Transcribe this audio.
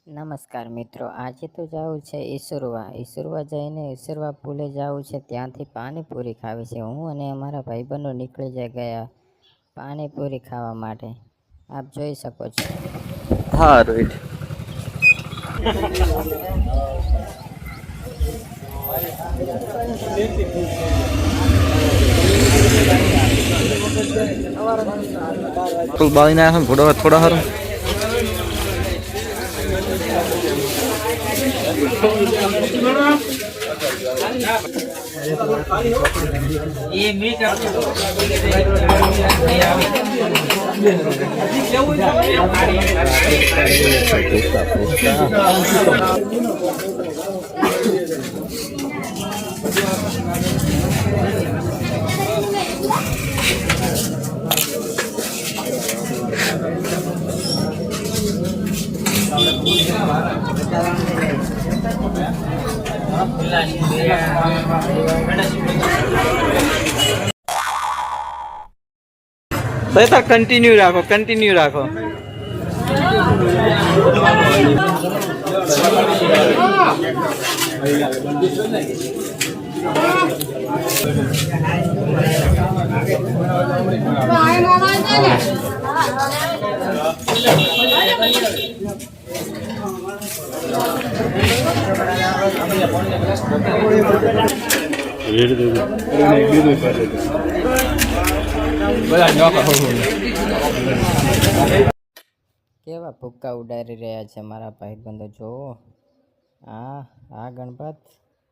નમસ્કાર મિત્રો, આજે તો જવું છે ઈસુરવા જઈને ઈસુરવા પુલે જવું છે। ત્યાંથી પાણીપુરી ખાવી છે। હું અને અમારા ભાઈબંધો નીકળી ગયા પાણીપુરી ખાવા માટે। આપ જોઈ શકો છો। હા રોહિત ફૂલ બાળી નાખે થોડા હારું તો કન્ટિન્યુ રાખો કેવા ભૂક્કા ઉડાડી રહ્યા છે મારા ભાઈબંધો। જોવો આ ગણપત